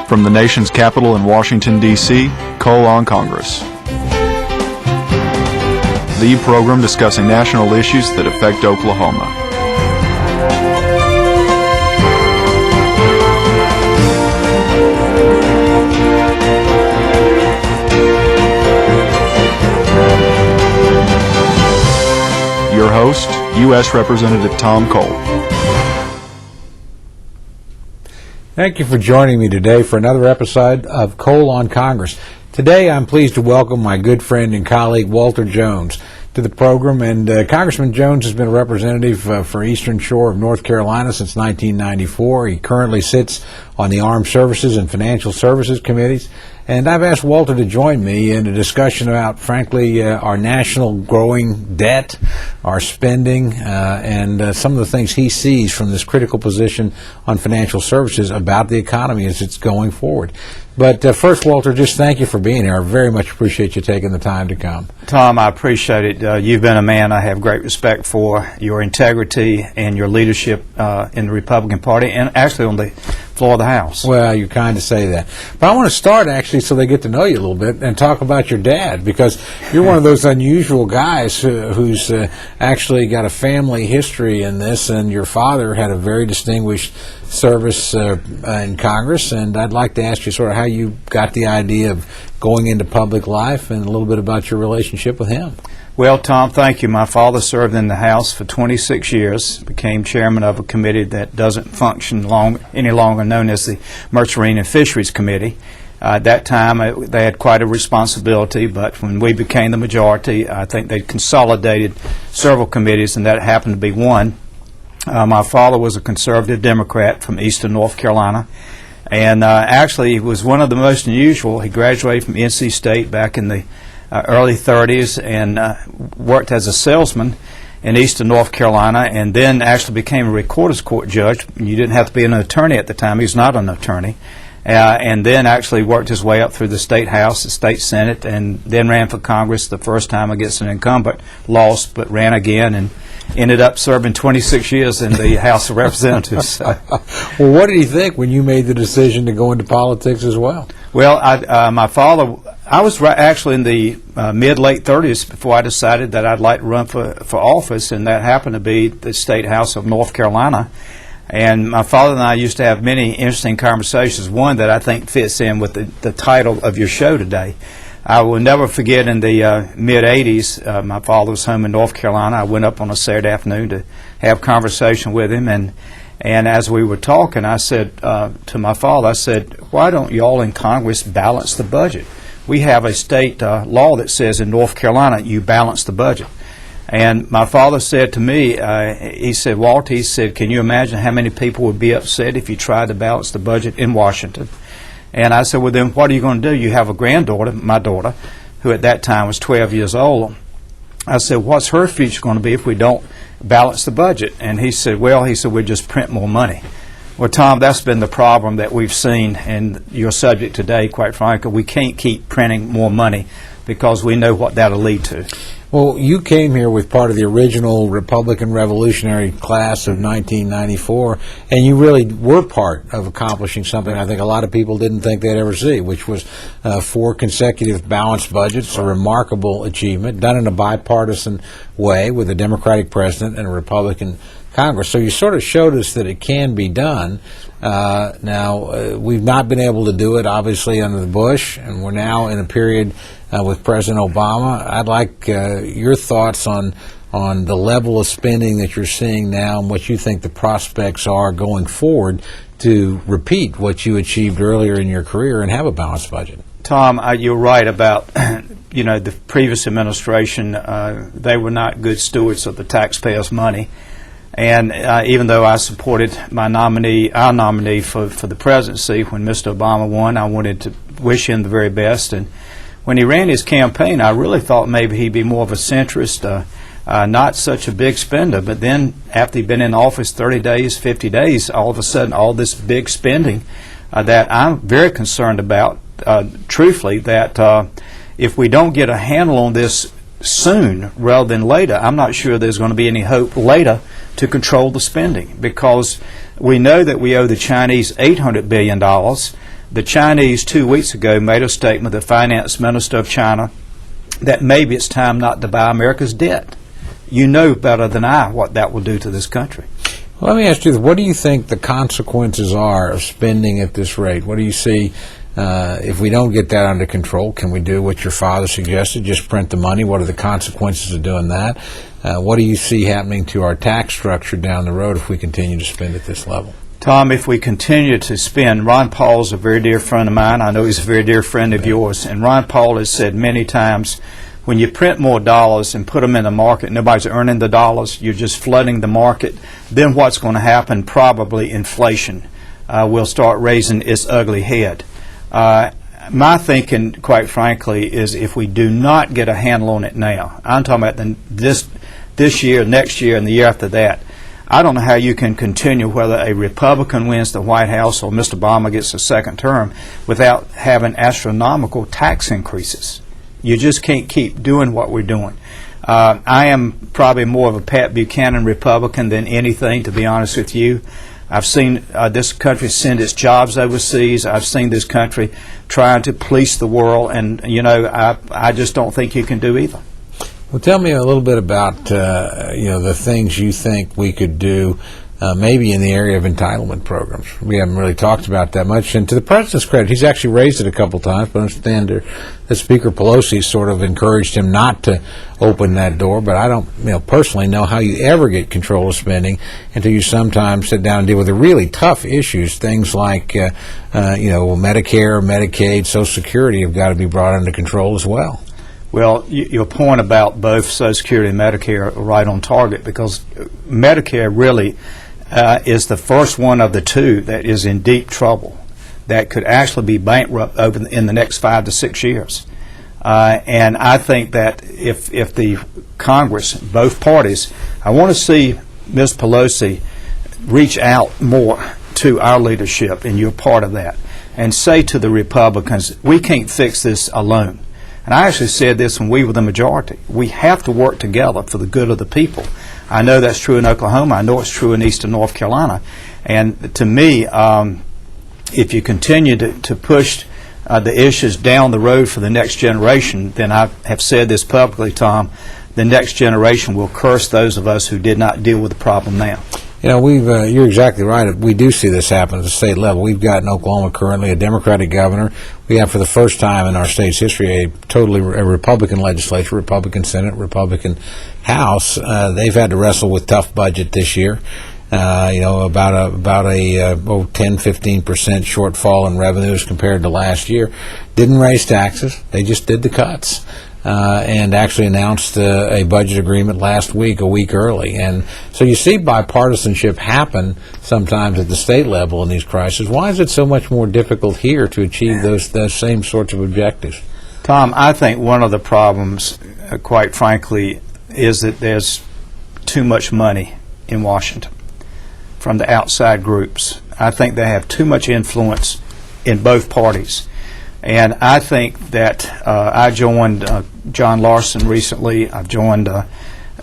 From the nation's capital in Washington, D.C., Cole on Congress. The program discussing national issues that affect Oklahoma. Your host, U.S. Representative Tom Cole. Thank you for joining me today for another episode of Cole on Congress. Today I'm pleased to welcome my good friend and colleague Walter Jones to the program. And Congressman Jones has been a representative for Eastern Shore of North Carolina since 1994. He currently sits on the Armed Services and Financial Services Committees. And I've asked Walter to join me in a discussion about, frankly, our national growing debt, our spending, and some of the things he sees from this critical position on financial services about the economy as it's going forward. But first, Walter, just thank you for being here. I very much appreciate you taking the time to come. Tom, I appreciate it. You've been a man I have great respect for, your integrity and your leadership in the Republican Party, and actually on the floor of the House. Well, you're kind to say that. But I want to start, actually, so they get to know you a little bit and talk about your dad, because you're one of those unusual guys who's actually got a family history in this, and your father had a very distinguished service in Congress, and I'd like to ask you sort of how you got the idea of going into public life and a little bit about your relationship with him. Well, Tom, thank you. My father served in the House for 26 years, became chairman of a committee that doesn't function any longer, known as the Merchant Marine and Fisheries Committee. At that time, they had quite a responsibility, but when we became the majority, I think they consolidated several committees, and that happened to be one. My father was a conservative Democrat from Eastern North Carolina, and actually he was one of the most unusual. He graduated from NC State back in the early 30s and worked as a salesman in Eastern North Carolina, and then actually became a recorder's court judge. You didn't have to be an attorney at the time. He was not an attorney. And then actually worked his way up through the State House, the State Senate, and then ran for Congress the first time against an incumbent, lost, but ran again, and ended up serving 26 years in the House of Representatives. Well, what did he think when you made the decision to go into politics as well? Well, my father, I was actually in the mid-late 30s before I decided that I'd like to run for office, and that happened to be the State House of North Carolina. And my father and I used to have many interesting conversations, one that I think fits in with the title of your show today. I will never forget in the mid-'80s, my father was home in North Carolina. I went up on a Saturday afternoon to have conversation with him, and as we were talking, I said to my father, I said, why don't you all in Congress balance the budget? We have a state law that says in North Carolina you balance the budget. And my father said to me, he said, Walt, he said, can you imagine how many people would be upset if you tried to balance the budget in Washington? And I said, well, then what are you going to do? You have a granddaughter, my daughter, who at that time was 12 years old. I said, what's her future going to be if we don't balance the budget? And he said, well, we'll just print more money. Well, Tom, that's been the problem that we've seen in your subject today, quite frankly. We can't keep printing more money because we know what that'll lead to. Well, you came here with part of the original Republican Revolutionary class of 1994, and you really were part of accomplishing something I think a lot of people didn't think they'd ever see, which was 4 consecutive balanced budgets, a remarkable achievement, done in a bipartisan way with a Democratic president and a Republican Congress. So you sort of showed us that it can be done. Now, we've not been able to do it, obviously, under the Bush, and we're now in a period with President Obama. I'd like your thoughts on the level of spending that you're seeing now and what you think the prospects are going forward to repeat what you achieved earlier in your career and have a balanced budget. Tom, you're right about the previous administration. They were not good stewards of the taxpayers' money. And even though I supported our nominee for the presidency when Mr. Obama won, I wanted to wish him the very best. And when he ran his campaign, I really thought maybe he'd be more of a centrist, not such a big spender. But then after he'd been in office 30 days, 50 days, all of a sudden all this big spending that I'm very concerned about, truthfully, that if we don't get a handle on this soon rather than later, I'm not sure there's going to be any hope later to control the spending, because we know that we owe the Chinese $800 billion, The Chinese 2 weeks ago made a statement, the finance minister of China, that maybe it's time not to buy America's debt. You know better than I what that will do to this country. Well, let me ask you this. What do you think the consequences are of spending at this rate? What do you see if we don't get that under control? Can we do what your father suggested, just print the money? What are the consequences of doing that? What do you see happening to our tax structure down the road if we continue to spend at this level? Tom, if we continue to spend, Ron Paul's a very dear friend of mine. I know he's a very dear friend of yours. And Ron Paul has said many times, when you print more dollars and put them in the market, nobody's earning the dollars, you're just flooding the market, then what's going to happen? Probably inflation will start raising its ugly head. My thinking, quite frankly, is if we do not get a handle on it now, I'm talking about this year, next year, and the year after that, I don't know how you can continue, whether a Republican wins the White House or Mr. Obama gets a second term, without having astronomical tax increases. You just can't keep doing what we're doing. I am probably more of a Pat Buchanan Republican than anything, to be honest with you. I've seen this country send its jobs overseas. I've seen this country trying to police the world, and I just don't think you can do either. Well, tell me a little bit about the things you think we could do, maybe in the area of entitlement programs. We haven't really talked about that much. And to the president's credit, he's actually raised it a couple times. But I understand that Speaker Pelosi sort of encouraged him not to open that door. But I don't, personally know how you ever get control of spending until you sometimes sit down and deal with the really tough issues. Things like, Medicare, Medicaid, Social Security have got to be brought under control as well. Well, your point about both Social Security and Medicare are right on target, because Medicare really is the first one of the two that is in deep trouble, that could actually be bankrupt in the next 5 to 6 years. And I think that if the Congress, both parties, I want to see Ms. Pelosi reach out more to our leadership, and you're part of that, and say to the Republicans, we can't fix this alone. And I actually said this when we were the majority. We have to work together for the good of the people. I know that's true in Oklahoma. I know it's true in eastern North Carolina. And to me, if you continue to push the issues down the road for the next generation, then I have said this publicly, Tom, the next generation will curse those of us who did not deal with the problem now. You're exactly right. We do see this happen at the state level. We've got in Oklahoma currently a Democratic governor. We have, for the first time in our state's history, a Republican legislature, Republican Senate, Republican House. They've had to wrestle with tough budget this year. About a 10-15% shortfall in revenues compared to last year. Didn't raise taxes. They just did the cuts. And actually announced a budget agreement last week, a week early. And so you see bipartisanship happen sometimes at the state level in these crises. Why is it so much more difficult here to achieve those same sorts of objectives? Tom, I think one of the problems, quite frankly, is that there's too much money in Washington from the outside groups. I think they have too much influence in both parties. And I think that I joined John Larson recently. I've joined, at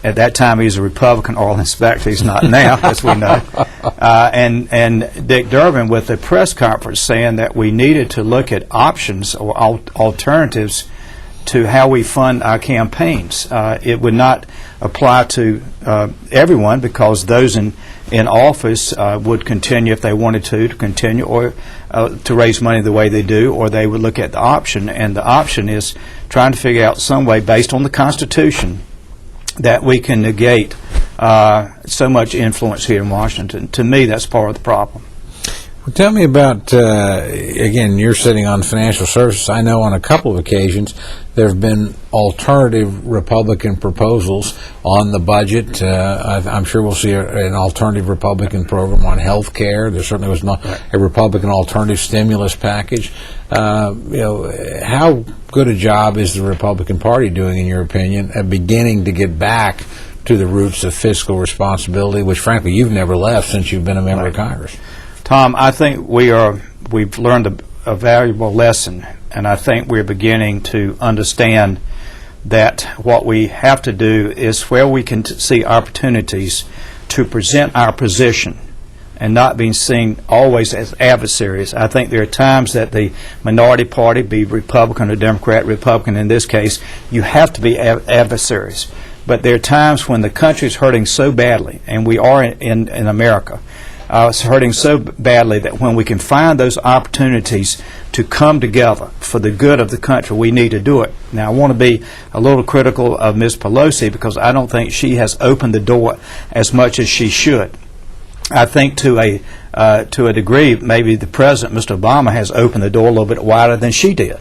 that time he was a Republican oil inspector. He's not now, as we know. And Dick Durbin with a press conference saying that we needed to look at options or alternatives to how we fund our campaigns. It would not apply to everyone, because those in office would continue, if they wanted to continue, or to raise money the way they do, or they would look at the option. And the option is trying to figure out some way, based on the Constitution, that we can negate so much influence here in Washington. To me, that's part of the problem. Well, tell me about, again, you're sitting on financial services. I know on a couple of occasions there have been alternative Republican proposals on the budget. I'm sure we'll see an alternative Republican program on health care. There certainly was a Republican alternative stimulus package. How good a job is the Republican Party doing, in your opinion, at beginning to get back to the roots of fiscal responsibility, which, frankly, you've never left since you've been a member of Congress? Tom, I think we've learned a valuable lesson, and I think we're beginning to understand that what we have to do is, where we can see opportunities to present our position and not being seen always as adversaries. I think there are times that the minority party, be Republican or Democrat, Republican in this case, you have to be adversaries. But there are times when the country is hurting so badly, and we are in America, it's hurting so badly that when we can find those opportunities to come together for the good of the country, we need to do it. Now, I want to be a little critical of Ms. Pelosi because I don't think she has opened the door as much as she should. I think to a degree, maybe the President, Mr. Obama, has opened the door a little bit wider than she did.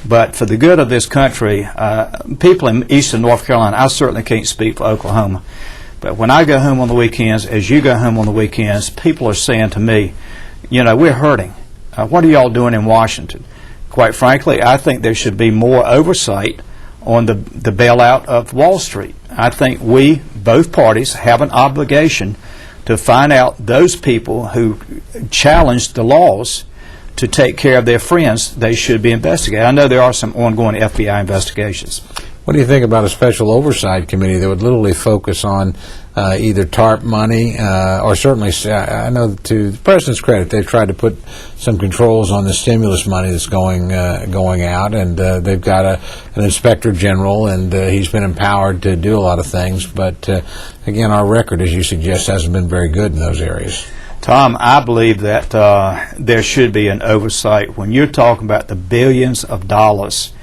But for the good of this country, people in eastern North Carolina, I certainly can't speak for Oklahoma, but when I go home on the weekends, as you go home on the weekends, people are saying to me, you know, we're hurting. What are y'all doing in Washington? Quite frankly, I think there should be more oversight on the bailout of Wall Street. I think we, both parties, have an obligation to find out those people who challenge the laws to take care of their friends. They should be investigated. I know there are some ongoing FBI investigations. What do you think about a special oversight committee that would literally focus on either TARP money or certainly, I know to the President's credit, they've tried to put some controls on the stimulus money that's going out, and they've got an inspector general, and he's been empowered to do a lot of things. But again, our record, as you suggest, hasn't been very good in those areas. Tom, I believe that there should be an oversight when you're talking about the billions of dollars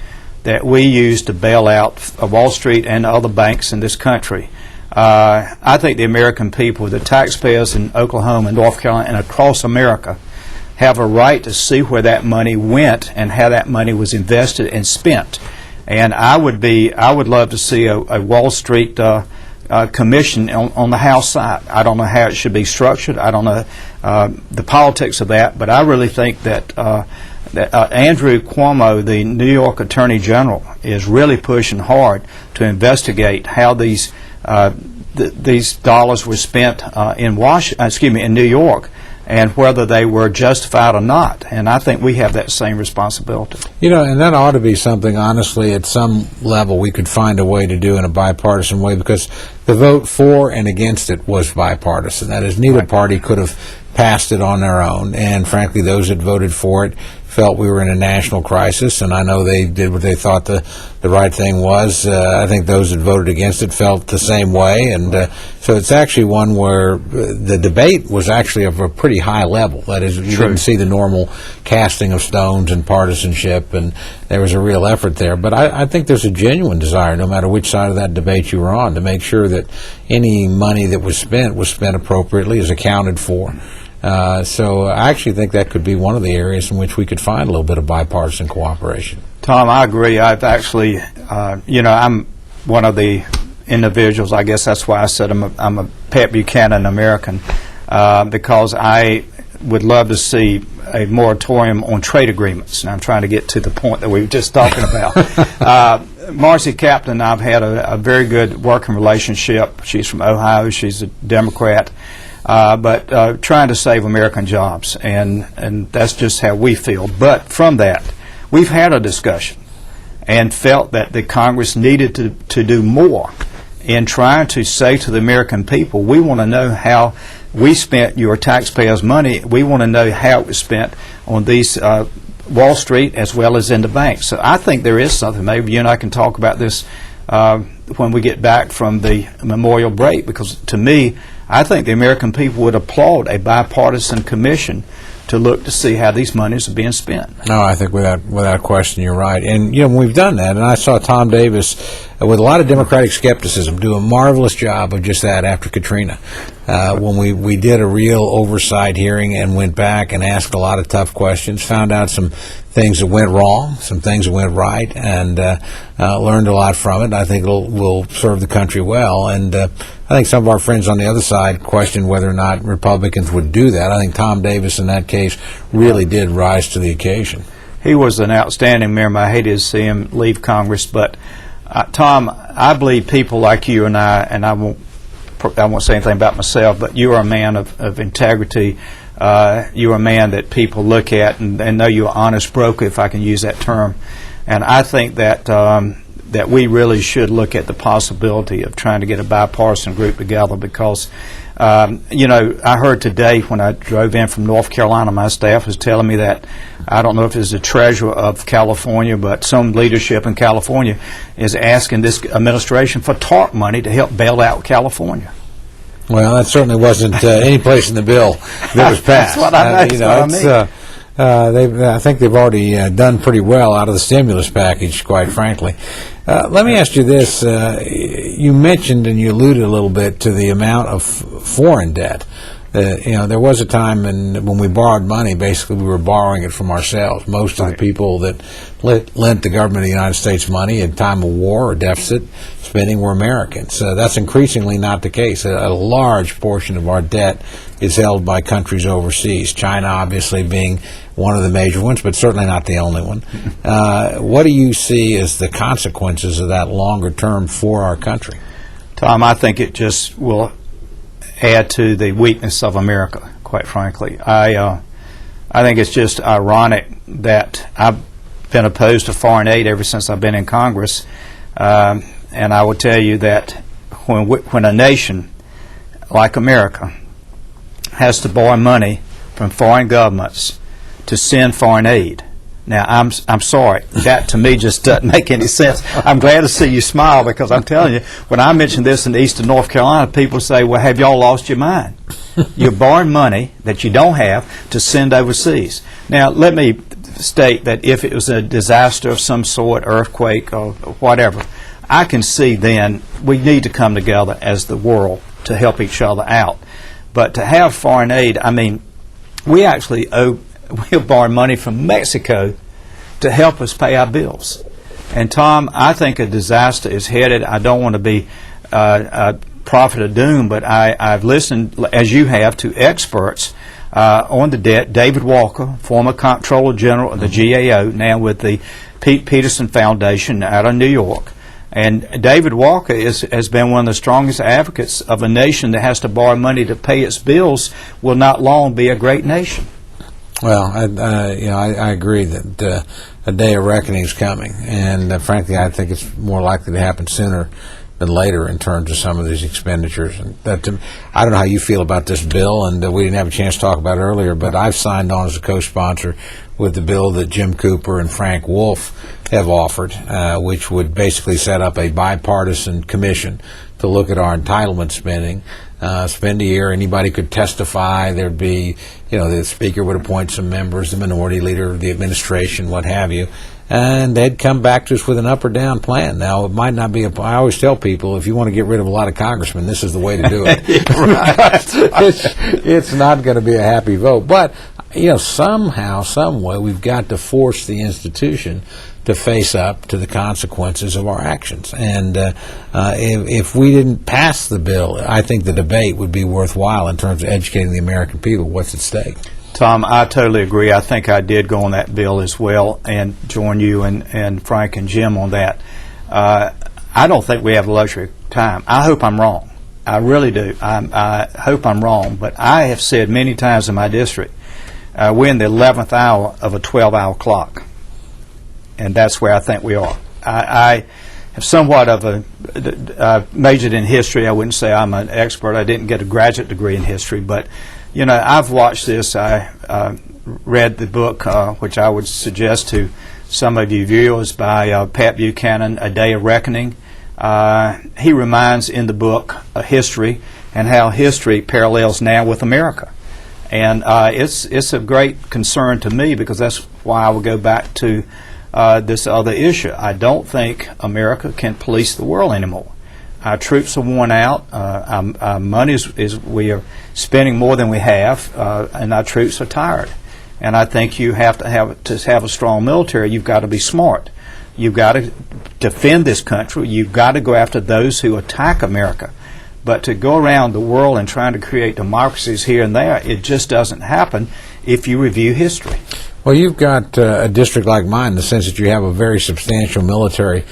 that we use to bail out Wall Street and other banks in this country. I think the American people, the taxpayers in Oklahoma and North Carolina and across America, have a right to see where that money went and how that money was invested and spent. And I would love to see a Wall Street commission on the House side. I don't know how it should be structured. I don't know the politics of that, but I really think that Andrew Cuomo, the New York Attorney General, is really pushing hard to investigate how these dollars were spent in New York, and whether they were justified or not. And I think we have that same responsibility. You know, and that ought to be something, honestly, at some level we could find a way to do in a bipartisan way, because the vote for and against it was bipartisan. That is, neither party could have passed it on their own, and frankly, those that voted for it felt we were in a national crisis, and I know they did what they thought the right thing was. I think those that voted against it felt the same way, and so it's actually one where the debate was actually of a pretty high level. That is, you didn't see the normal casting of stones and partisanship, and there was a real effort there. But I think there's a genuine desire, no matter which side of that debate you were on, to make sure that any money that was spent appropriately, is accounted for. So I actually think that could be one of the areas in which we could find a little bit of bipartisan cooperation. Tom, I agree. I've actually, I'm one of the individuals, I guess that's why I said I'm a Pat Buchanan American, because I would love to see a moratorium on trade agreements. And I'm trying to get to the point that we were just talking about. Marcy Kaplan and I have had a very good working relationship. She's from Ohio. She's a Democrat. But trying to save American jobs, and that's just how we feel. But from that, we've had a discussion and felt that the Congress needed to do more in trying to say to the American people, we want to know how we spent your taxpayers' money. We want to know how it was spent on these Wall Street as well as in the banks. So I think there is something. Maybe you and I can talk about this when we get back from the memorial break, because to me, I think the American people would applaud a bipartisan commission to look to see how these monies are being spent. No, I think without question you're right. And you know, we've done that, and I saw Tom Davis with a lot of Democratic skepticism do a marvelous job of just that after Katrina. When we did a real oversight hearing and went back and asked a lot of tough questions, found out some things that went wrong, some things that went right, and learned a lot from it. I think will serve the country well. And I think some of our friends on the other side questioned whether or not Republicans would do that. I think Tom Davis in that case really did rise to the occasion. He was an outstanding member. I hated to see him leave Congress, but Tom, I believe people like you and I won't say anything about myself, but you are a man of integrity. You're a man that people look at and know you're an honest broker, if I can use that term. And I think that that we really should look at the possibility of trying to get a bipartisan group together, because I heard today when I drove in from North Carolina, my staff was telling me that, I don't know if it's the treasurer of California, but some leadership in California is asking this administration for TARP money to help bail out California. Well, that certainly wasn't any place in the bill that was passed. That's what I mean. I think they've already done pretty well out of the stimulus package, quite frankly. Let me ask you this. You mentioned and you alluded a little bit to the amount of foreign debt. There was a time when we borrowed money, basically we were borrowing it from ourselves. Most of the people that lent the government of the United States money at time of war or deficit spending were Americans. That's increasingly not the case. A large portion of our debt is held by countries overseas, China obviously being one of the major ones, but certainly not the only one. What do you see as the consequences of that longer term for our country? Tom, I think it just will add to the weakness of America, quite frankly. I think it's just ironic that I've been opposed to foreign aid ever since I've been in Congress, and I will tell you that when a nation like America has to borrow money from foreign governments to send foreign aid. Now, I'm sorry, that to me just doesn't make any sense. I'm glad to see you smile, because I'm telling you, when I mention this in eastern North Carolina, people say, well, have y'all lost your mind? You're borrowing money that you don't have to send overseas. Now, let me state that if it was a disaster of some sort, earthquake or whatever, I can see then we need to come together as the world to help each other out. But to have foreign aid, I mean, we'll borrow money from Mexico to help us pay our bills. And Tom, I think a disaster is headed. I don't want to be a prophet of doom, but I've listened, as you have, to experts on the debt. David Walker, former Comptroller General of the GAO, now with the Pete Peterson Foundation out of New York. And David Walker has been one of the strongest advocates of a nation that has to borrow money to pay its bills will not long be a great nation. Well, I agree that a day of reckoning is coming, and frankly, I think it's more likely to happen sooner than later in terms of some of these expenditures. And I don't know how you feel about this bill, and we didn't have a chance to talk about it earlier, but I've signed on as a co-sponsor with the bill that Jim Cooper and Frank Wolf have offered, which would basically set up a bipartisan commission to look at our entitlement spending. Spend a year, anybody could testify. There'd be, the speaker would appoint some members, the minority leader of the administration, what have you, and they'd come back to us with an up or down plan. Now, it might not be I always tell people, if you want to get rid of a lot of congressmen, this is the way to do it. It's not going to be a happy vote. But, somehow, some way, we've got to force the institution to face up to the consequences of our actions. And if we didn't pass the bill, I think the debate would be worthwhile in terms of educating the American people what's at stake. Tom, I totally agree. I think I did go on that bill as well and join you and Frank and Jim on that. I don't think we have the luxury of time. I hope I'm wrong. I really do. I hope I'm wrong. But I have said many times in my district, we're in the 11th hour of a 12-hour clock. And that's where I think we are. I have somewhat of majored in history. I wouldn't say I'm an expert. I didn't get a graduate degree in history. But, I've watched this. I read the book, which I would suggest to some of you viewers, by Pat Buchanan, A Day of Reckoning. He reminds in the book history and how history parallels now with America. And it's a great concern to me, because that's why I would go back to this other issue. I don't think America can police the world anymore. Our troops are worn out. Our money we are spending more than we have, and our troops are tired. And I think you have to have a strong military. You've got to be smart. You've got to defend this country. You've got to go after those who attack America. But to go around the world and trying to create democracies here and there, it just doesn't happen if you review history. Well, you've got a district like mine in the sense that you have a very substantial military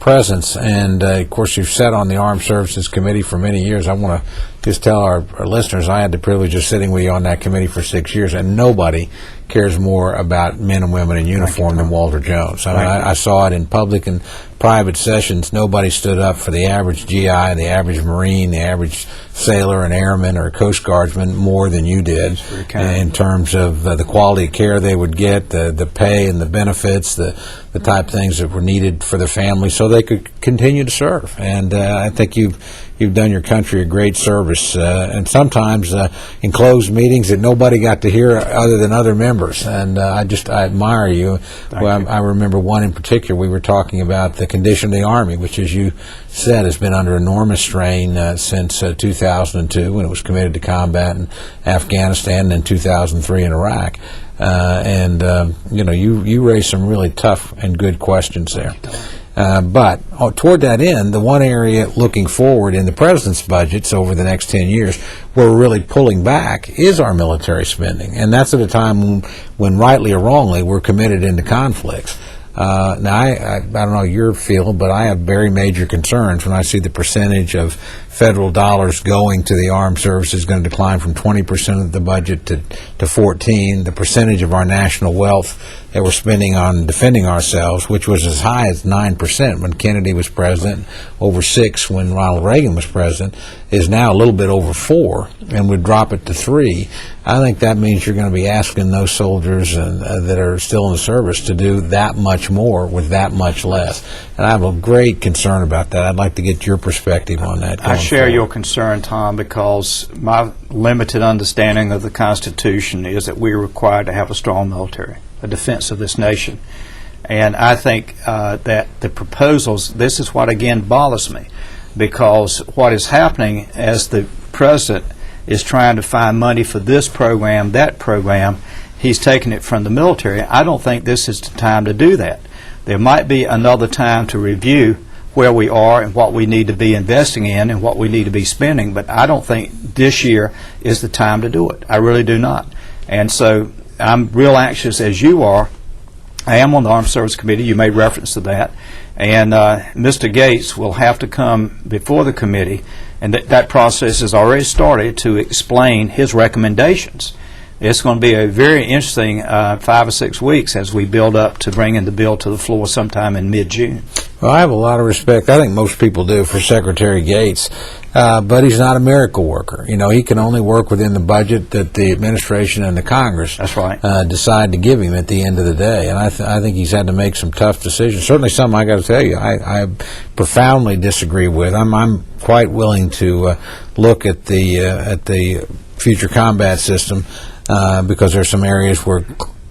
presence, and of course you've sat on the Armed Services Committee for many years. I want to just tell our listeners, I had the privilege of sitting with you on that committee for 6 years, and nobody cares more about men and women in uniform than Walter Jones. I mean, I saw it in public and private sessions. Nobody stood up for the average GI, the average Marine, the average sailor and airman or Coast Guardsman more than you did in terms of the quality of care they would get, the pay and the benefits, the type of things that were needed for their family so they could continue to serve. And I think you've done your country a great service, and sometimes in closed meetings that nobody got to hear other than other members. And I admire you. I remember one in particular. We were talking about the condition of the Army, which, as you said, has been under enormous strain since 2002, when it was committed to combat in Afghanistan, and in 2003 in Iraq. You raised some really tough and good questions there. But toward that end, the one area looking forward in the President's budgets over the next 10 years where we're really pulling back is our military spending. And that's at a time when rightly or wrongly, we're committed into conflicts. Now, I don't know your feel, but I have very major concerns when I see the percentage of federal dollars going to the armed services going to decline from 20% of the budget to 14%. The percentage of our national wealth that we're spending on defending ourselves, which was as high as 9% when Kennedy was president, over 6% when Ronald Reagan was president, is now a little bit over 4%, and would drop it to 3%. I think that means you're going to be asking those soldiers that are still in the service to do that much more with that much less. And I have a great concern about that. I'd like to get your perspective on that. I share your concern, Tom, because my limited understanding of the Constitution is that we're required to have a strong military, a defense of this nation. And I think that the proposals, this is what again bothers me, because what is happening as the President is trying to find money for this program, that program, he's taking it from the military. I don't think this is the time to do that. There might be another time to review where we are and what we need to be investing in and what we need to be spending, but I don't think this year is the time to do it. I really do not. And so I'm real anxious, as you are. I am on the Armed Services Committee. You made reference to that. And Mr. Gates will have to come before the committee, and that process has already started, to explain his recommendations. It's going to be a very interesting 5 or 6 weeks as we build up to bringing the bill to the floor sometime in mid-June. Well, I have a lot of respect, I think most people do, for Secretary Gates, but he's not a miracle worker. You know, he can only work within the budget that the administration and the Congress decide to give him at the end of the day. And I think he's had to make some tough decisions. Certainly something I got to tell you, I profoundly disagree with. I'm quite willing to look at the future combat system because there's some areas where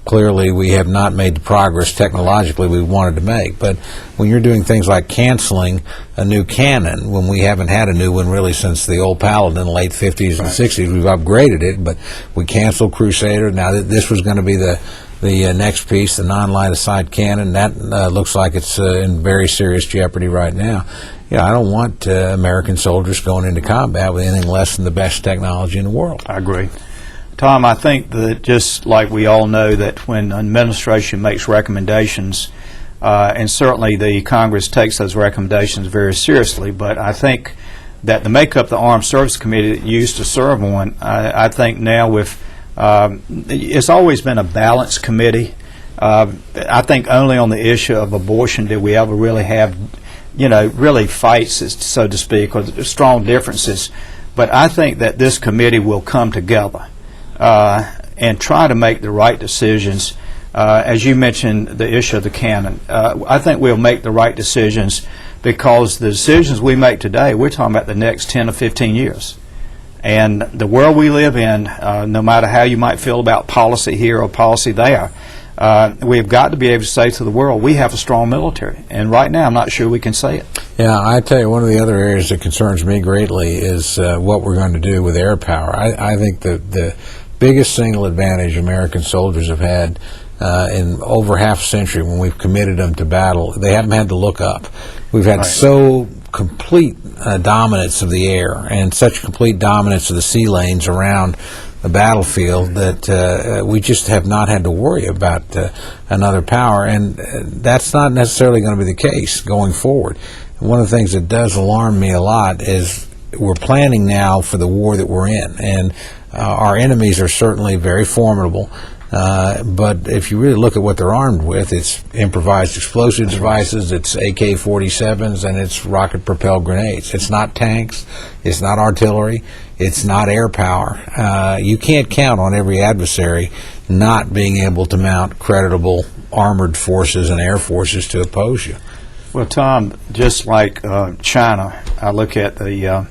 clearly we have not made the progress technologically we wanted to make. But when you're doing things like canceling a new cannon, when we haven't had a new one really since the old Paladin in the late 50s and 60s, we've upgraded it, but we canceled Crusader. Now this was going to be the next piece, the non-light of sight cannon. That looks like it's in very serious jeopardy right now. I don't want American soldiers going into combat with anything less than the best technology in the world. I agree. Tom, I think that just like we all know that when an administration makes recommendations, and certainly the Congress takes those recommendations very seriously, but I think that to make up the Armed Services Committee that you used to serve on, I think now with it's always been a balanced committee. I think only on the issue of abortion did we ever really have, really fights, so to speak, or strong differences. But I think that this committee will come together and try to make the right decisions. As you mentioned, the issue of the cannon, I think we'll make the right decisions because the decisions we make today, we're talking about the next 10 or 15 years. And the world we live in, no matter how you might feel about policy here or policy there, we've got to be able to say to the world, we have a strong military. And right now, I'm not sure we can say it. Yeah, I tell you, one of the other areas that concerns me greatly is what we're going to do with air power. I think the biggest single advantage American soldiers have had in over half a century when we've committed them to battle, they haven't had to look up. We've had so complete dominance of the air and such complete dominance of the sea lanes around the battlefield that we just have not had to worry about another power, and that's not necessarily going to be the case going forward. And one of the things that does alarm me a lot is we're planning now for the war that we're in, and our enemies are certainly very formidable. But if you really look at what they're armed with, it's improvised explosive devices, it's AK-47s, and it's rocket-propelled grenades. It's not tanks, it's not artillery, it's not air power. You can't count on every adversary not being able to mount creditable armored forces and air forces to oppose you. Well, Tom, just like China, I look at the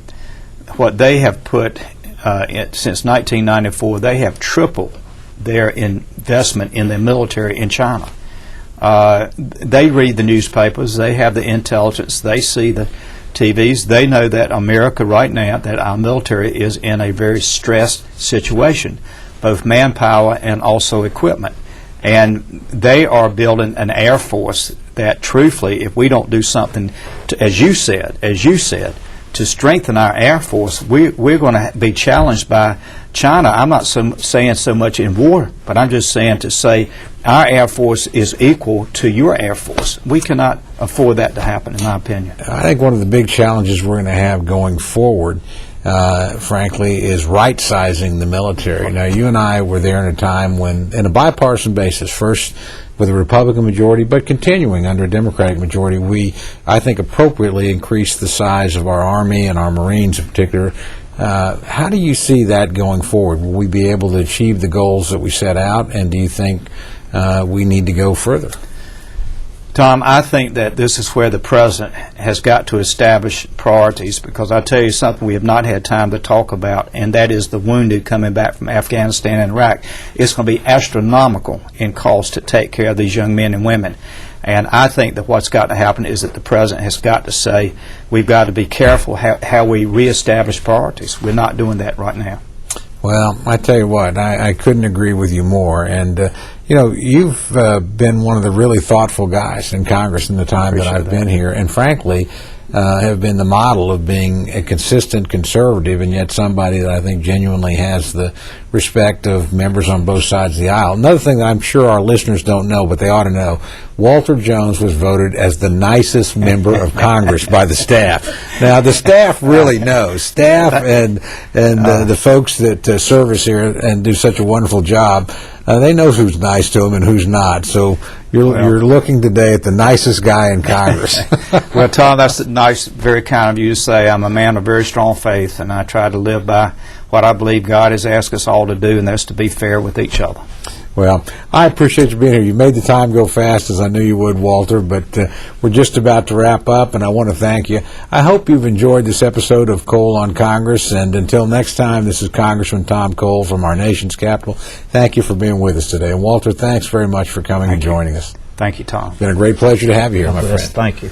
what they have put since 1994. They have tripled their investment in the military in China. They read the newspapers, they have the intelligence, they see the TVs, they know that America right now, that our military is in a very stressed situation, both manpower and also equipment. And they are building an air force that truthfully, if we don't do something, to, as you said, to strengthen our air force, we're going to be challenged by China. I'm not saying so much in war, but I'm just saying to say our air force is equal to your air force. We cannot afford that to happen, in my opinion. I think one of the big challenges we're going to have going forward, frankly, is right-sizing the military. Now, you and I were there in a time when, in a bipartisan basis, first with a Republican majority, but continuing under a Democratic majority, we, I think, appropriately increased the size of our Army and our Marines in particular. How do you see that going forward? Will we be able to achieve the goals that we set out, and do you think we need to go further? Tom, I think that this is where the President has got to establish priorities, because I'll tell you something we have not had time to talk about, and that is the wounded coming back from Afghanistan and Iraq. It's going to be astronomical in cost to take care of these young men and women. And I think that what's got to happen is that the President has got to say we've got to be careful how we reestablish priorities. We're not doing that right now. Well, I tell you what, I couldn't agree with you more. And, you know, you've been one of the really thoughtful guys in Congress in the time that I've been here, and frankly, have been the model of being a consistent conservative, and yet somebody that I think genuinely has the respect of members on both sides of the aisle. Another thing that I'm sure our listeners don't know, but they ought to know, Walter Jones was voted as the nicest member of Congress by the staff. Now, the staff really knows. Staff and the folks that service here and do such a wonderful job, they know who's nice to them and who's not. So you're looking today at the nicest guy in Congress. Well, Tom, that's nice, very kind of you to say. I'm a man of very strong faith, and I try to live by what I believe God has asked us all to do, and that's to be fair with each other. Well, I appreciate you being here. You made the time go fast, as I knew you would, Walter, but we're just about to wrap up, and I want to thank you. I hope you've enjoyed this episode of Cole on Congress, and until next time, this is Congressman Tom Cole from our nation's capital. Thank you for being with us today. And Walter, thanks very much for coming and joining us. Thank you, Tom. It's been a great pleasure to have you here, my friend. Thank you.